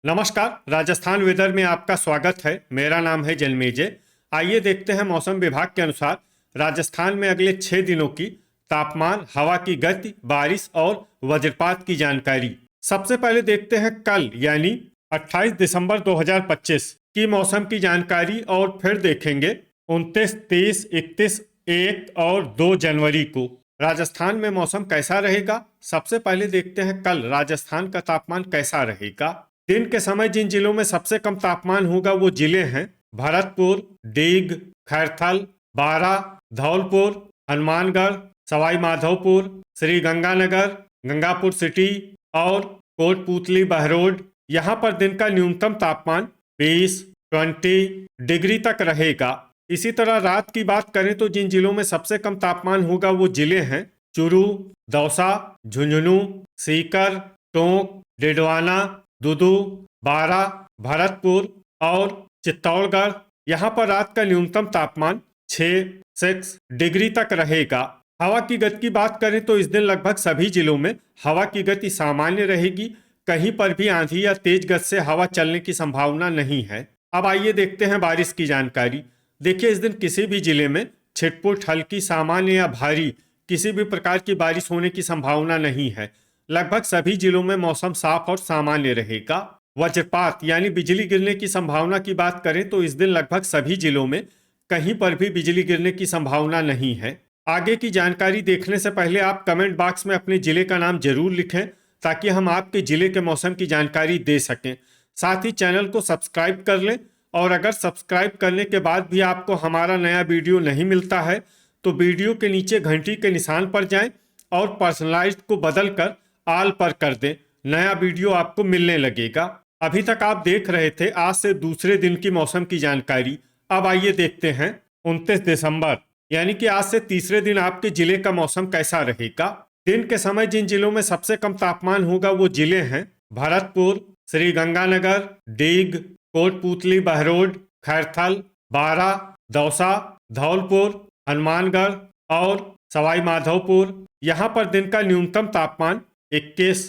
नमस्कार। राजस्थान वेदर में आपका स्वागत है। मेरा नाम है जन्मेजय। आइए देखते हैं मौसम विभाग के अनुसार राजस्थान में अगले 6 दिनों की तापमान, हवा की गति, बारिश और वज्रपात की जानकारी। सबसे पहले देखते हैं कल यानी 28 दिसंबर 2025 की मौसम की जानकारी और फिर देखेंगे 29, 30, 31, 1 और 2 जनवरी को राजस्थान में मौसम कैसा रहेगा। सबसे पहले देखते हैं कल राजस्थान का तापमान कैसा रहेगा। दिन के समय जिन जिलों में सबसे कम तापमान होगा वो जिले हैं भरतपुर, डीग, खैरथल, बारा, धौलपुर, हनुमानगढ़, सवाई माधोपुर, श्री गंगानगर, गंगापुर सिटी और कोटपूतली बहरोड। यहाँ पर दिन का न्यूनतम तापमान 20 डिग्री तक रहेगा। इसी तरह रात की बात करें तो जिन जिलों में सबसे कम तापमान होगा वो जिले हैं चूरू, दौसा, झुंझुनू, सीकर, टोंक, डिडवाना, दुदू, बारा, भरतपुर और चित्तौड़गढ़। यहाँ पर रात का न्यूनतम तापमान 6 डिग्री तक रहेगा। हवा की गति की बात करें तो इस दिन लगभग सभी जिलों में हवा की गति सामान्य रहेगी। कहीं पर भी आंधी या तेज गति से हवा चलने की संभावना नहीं है। अब आइए देखते हैं बारिश की जानकारी। देखिए, इस दिन किसी भी जिले में छिटपुट, हल्की, सामान्य या भारी किसी भी प्रकार की बारिश होने की संभावना नहीं है। लगभग सभी जिलों में मौसम साफ और सामान्य रहेगा। वज्रपात यानी बिजली गिरने की संभावना की बात करें तो इस दिन लगभग सभी जिलों में कहीं पर भी बिजली गिरने की संभावना नहीं है। आगे की जानकारी देखने से पहले आप कमेंट बॉक्स में अपने जिले का नाम जरूर लिखें ताकि हम आपके जिले के मौसम की जानकारी दे सकें। साथ ही चैनल को सब्सक्राइब कर लें और अगर सब्सक्राइब करने के बाद भी आपको हमारा नया वीडियो नहीं मिलता है तो वीडियो के नीचे घंटी के निशान पर जाएं और पर्सनलाइज्ड को बदल कर आल पर कर दें। नया वीडियो आपको मिलने लगेगा। अभी तक आप देख रहे थे आज से दूसरे दिन की मौसम की जानकारी। अब आइए देखते हैं 29 दिसंबर यानी कि आज से तीसरे दिन आपके जिले का मौसम कैसा रहेगा। दिन के समय जिन जिलों में सबसे कम तापमान होगा वो जिले हैं भरतपुर, श्री गंगानगर, डीग, कोटपूतली बहरोड, खैरथल, बारा, दौसा, धौलपुर, हनुमानगढ़ और सवाई माधोपुर। यहाँ पर दिन का न्यूनतम तापमान 21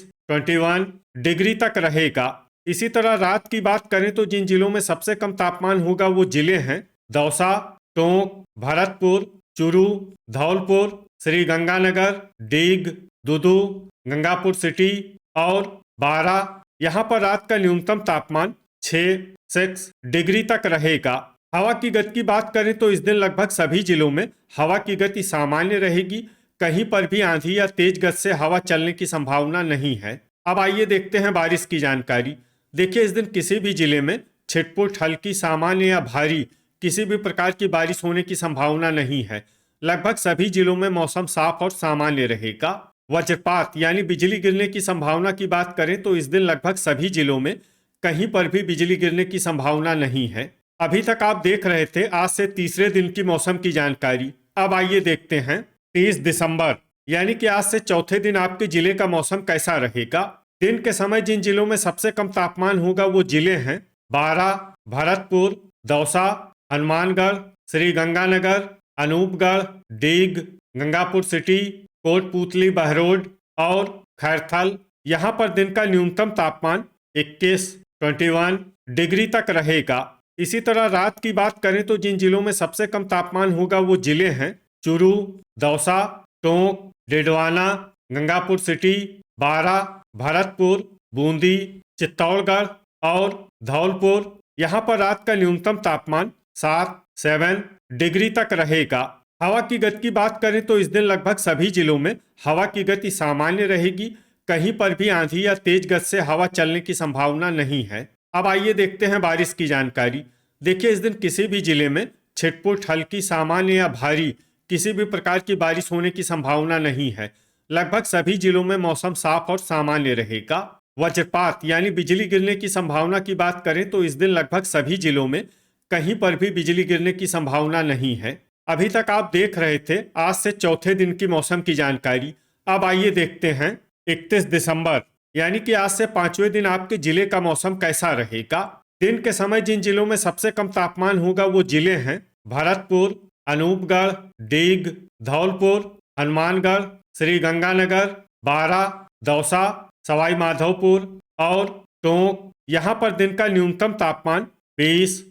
डिग्री तक रहेगा। इसी तरह रात की बात करें तो जिन जिलों में सबसे कम तापमान होगा वो जिले हैं दौसा, टोंक, भरतपुर, चूरू, धौलपुर, श्री गंगानगर, डीग, दुदू, गंगापुर सिटी और बारा। यहाँ पर रात का न्यूनतम तापमान 6 डिग्री तक रहेगा। हवा की गति की बात करें तो इस दिन लगभग सभी जिलों में हवा की गति सामान्य रहेगी। कहीं पर भी आंधी या तेज गति से हवा चलने की संभावना नहीं है। अब आइए देखते हैं बारिश की जानकारी। देखिए, इस दिन किसी भी जिले में छिटपुट, हल्की, सामान्य या भारी किसी भी प्रकार की बारिश होने की संभावना नहीं है। लगभग सभी जिलों में मौसम साफ और सामान्य रहेगा। वज्रपात यानी बिजली गिरने की संभावना की बात करें तो इस दिन लगभग सभी जिलों में कहीं पर भी बिजली गिरने की संभावना नहीं है। अभी तक आप देख रहे थे आज से तीसरे दिन की मौसम की जानकारी। अब आइए देखते हैं 30 दिसंबर यानी कि आज से चौथे दिन आपके जिले का मौसम कैसा रहेगा। दिन के समय जिन जिलों में सबसे कम तापमान होगा वो जिले हैं बारा, भरतपुर, दौसा, हनुमानगढ़, श्री गंगानगर, अनूपगढ़, डीग, गंगापुर सिटी, कोटपूतली बहरोड और खैरथल। यहाँ पर दिन का न्यूनतम तापमान 21 डिग्री तक रहेगा। इसी तरह रात की बात करें तो जिन जिलों में सबसे कम तापमान होगा वो जिले हैं चूरू, दौसा, टोंक, डिडवाना, गंगापुर सिटी, बारा, भरतपुर, बूंदी, चित्तौड़गढ़ और धौलपुर। यहाँ पर रात का न्यूनतम तापमान 7 डिग्री तक रहेगा। हवा की गति की बात करें तो इस दिन लगभग सभी जिलों में हवा की गति सामान्य रहेगी। कहीं पर भी आंधी या तेज गति से हवा चलने की संभावना नहीं है। अब आइए देखते हैं बारिश की जानकारी। देखिए, इस दिन किसी भी जिले में छिटपुट, हल्की, सामान्य या भारी किसी भी प्रकार की बारिश होने की संभावना नहीं है। लगभग सभी जिलों में मौसम साफ और सामान्य रहेगा। वज्रपात यानी बिजली गिरने की संभावना की बात करें तो इस दिन लगभग सभी जिलों में कहीं पर भी बिजली गिरने की संभावना नहीं है। अभी तक आप देख रहे थे आज से चौथे दिन की मौसम की जानकारी। अब आइए देखते हैं 31 दिसंबर यानी कि आज से पांचवें दिन आपके जिले का मौसम कैसा रहेगा। दिन के समय जिन जिलों में सबसे कम तापमान होगा वो जिले हैं भरतपुर, अनूपगढ़, डीग, धौलपुर, हनुमानगढ़, श्री गंगानगर, बारा, दौसा, सवाई माधोपुर और टोंक, यहाँ पर दिन का न्यूनतम तापमान 20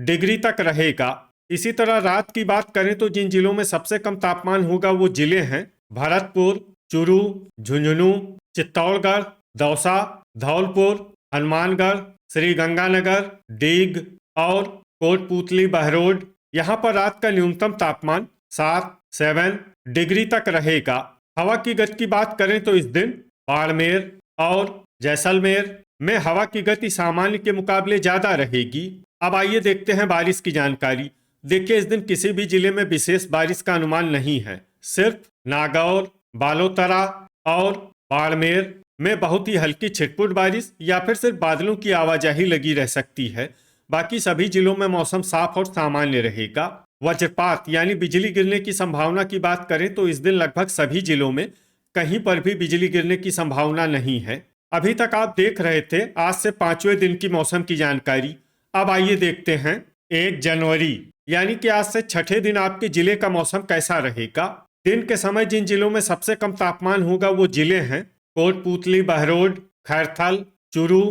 डिग्री तक रहेगा। इसी तरह रात की बात करें तो जिन जिलों में सबसे कम तापमान होगा वो जिले हैं भरतपुर, चूरू, झुंझुनू, चित्तौड़गढ़, दौसा, धौलपुर, हनुमानगढ़, श्रीगंगानगर, डीग और कोटपूतली बहरोड। यहाँ पर रात का न्यूनतम तापमान 7 डिग्री तक रहेगा। हवा की गति की बात करें तो इस दिन बाड़मेर और जैसलमेर में हवा की गति सामान्य के मुकाबले ज्यादा रहेगी। अब आइए देखते हैं बारिश की जानकारी। देखिए, इस दिन किसी भी जिले में विशेष बारिश का अनुमान नहीं है। सिर्फ नागौर, बालोतरा और बाड़मेर में बहुत ही हल्की छिटपुट बारिश या फिर सिर्फ बादलों की आवाजाही लगी रह सकती है। बाकी सभी जिलों में मौसम साफ और सामान्य रहेगा। वज्रपात यानी बिजली गिरने की संभावना की बात करें तो इस दिन लगभग सभी जिलों में कहीं पर भी बिजली गिरने की संभावना नहीं है। अभी तक आप देख रहे थे आज से 5वें दिन की मौसम की जानकारी। अब आइए देखते हैं 1 जनवरी यानी कि आज से 6ठे दिन आपके जिले का मौसम कैसा रहेगा। दिन के समय जिन जिलों में सबसे कम तापमान होगा वो जिले हैं कोटपूतली बहरोड, खैरथल, चूरू,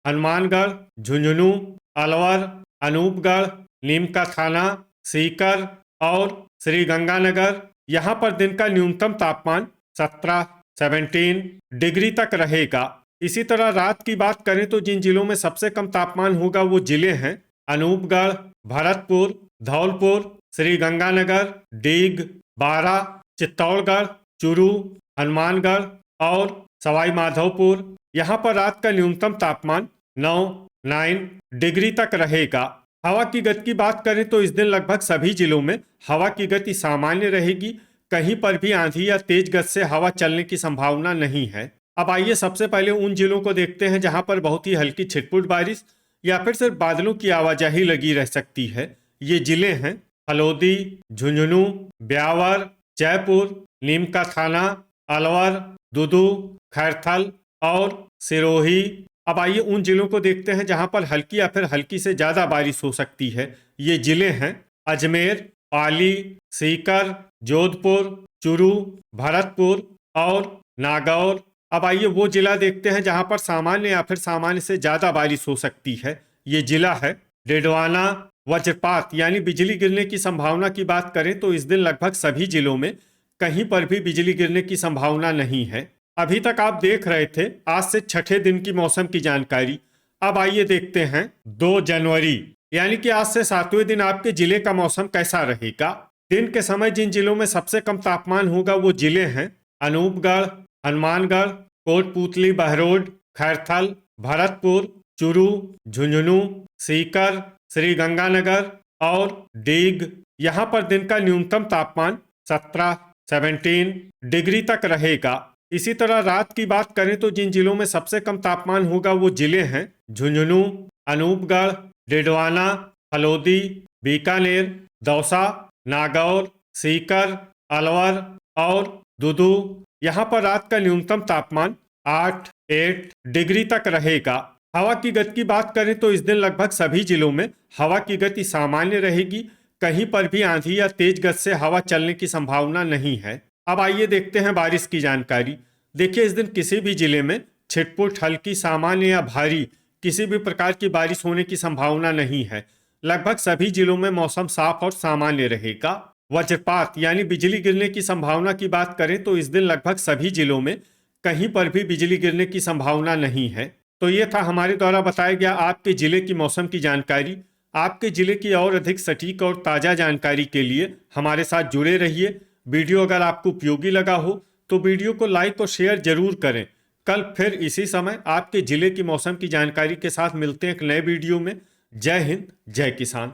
हनुमानगढ़, झुंझुनू, अलवर, अनूपगढ़, नीमका थाना, सीकर और श्रीगंगानगर। यहाँ पर दिन का न्यूनतम तापमान 17 डिग्री तक रहेगा। इसी तरह रात की बात करें तो जिन जिलों में सबसे कम तापमान होगा वो जिले हैं अनूपगढ़, भरतपुर, धौलपुर, श्रीगंगानगर, डीग, बारा, चित्तौड़गढ़, चूरू, हनुमानगढ़ और सवाई माधोपुर। यहाँ पर रात का न्यूनतम तापमान 9 डिग्री तक रहेगा। हवा की गति की बात करें तो इस दिन लगभग सभी जिलों में हवा की गति सामान्य रहेगी। कहीं पर भी आंधी या तेज गति से हवा चलने की संभावना नहीं है। अब आइए सबसे पहले उन जिलों को देखते हैं जहां पर बहुत ही हल्की छिटपुट बारिश या फिर सिर्फ बादलों की आवाजाही लगी रह सकती है। ये जिले हैं हलोदी, झुंझुनू, ब्यावर, जयपुर, नीमका थाना, अलवर, दुदू, खैरथल और सिरोही। अब आइए उन जिलों को देखते हैं जहां पर हल्की या फिर हल्की से ज्यादा बारिश हो सकती है। ये जिले हैं अजमेर, पाली, सीकर, जोधपुर, चूरू, भरतपुर और नागौर। अब आइए वो जिला देखते हैं जहां पर सामान्य या फिर सामान्य से ज्यादा बारिश हो सकती है। ये जिला है डिडवाना। वज्रपात यानी बिजली गिरने की संभावना की बात करें तो इस दिन लगभग सभी जिलों में कहीं पर भी बिजली गिरने की संभावना नहीं है। अभी तक आप देख रहे थे आज से 6ठे दिन की मौसम की जानकारी। अब आइए देखते हैं 2 जनवरी यानी कि आज से 7वें दिन आपके जिले का मौसम कैसा रहेगा। दिन के समय जिन जिलों में सबसे कम तापमान होगा वो जिले हैं अनूपगढ़, हनुमानगढ़, कोटपूतली बहरोड, खैरथल, भरतपुर, चूरू, झुंझुनू, सीकर, श्रीगंगानगर और डीग। यहाँ पर दिन का न्यूनतम तापमान 17 डिग्री तक रहेगा। इसी तरह रात की बात करें तो जिन जिलों में सबसे कम तापमान होगा वो जिले हैं झुंझुनू, अनूपगढ़, डिडवाना, हलोदी, बीकानेर, दौसा, नागौर, सीकर, अलवर और दुदू। यहाँ पर रात का न्यूनतम तापमान 8 डिग्री तक रहेगा। हवा की गति की बात करें तो इस दिन लगभग सभी जिलों में हवा की गति सामान्य रहेगी। कहीं पर भी आंधी या तेज गति से हवा चलने की संभावना नहीं है। अब आइए देखते हैं बारिश की जानकारी। देखिए, इस दिन किसी भी जिले में छिटपुट, हल्की, सामान्य या भारी किसी भी प्रकार की बारिश होने की संभावना नहीं है। लगभग सभी जिलों में मौसम साफ और सामान्य रहेगा। वज्रपात यानी बिजली गिरने की संभावना की बात करें तो इस दिन लगभग सभी जिलों में कहीं पर भी बिजली गिरने की संभावना नहीं है। तो ये था हमारे द्वारा बताया गया आपके जिले की मौसम की जानकारी। आपके जिले की और अधिक सटीक और ताज़ा जानकारी के लिए हमारे साथ जुड़े रहिए। वीडियो अगर आपको उपयोगी लगा हो तो वीडियो को लाइक और शेयर जरूर करें। कल फिर इसी समय आपके जिले की मौसम की जानकारी के साथ मिलते हैं एक नए वीडियो में। जय हिंद, जय किसान।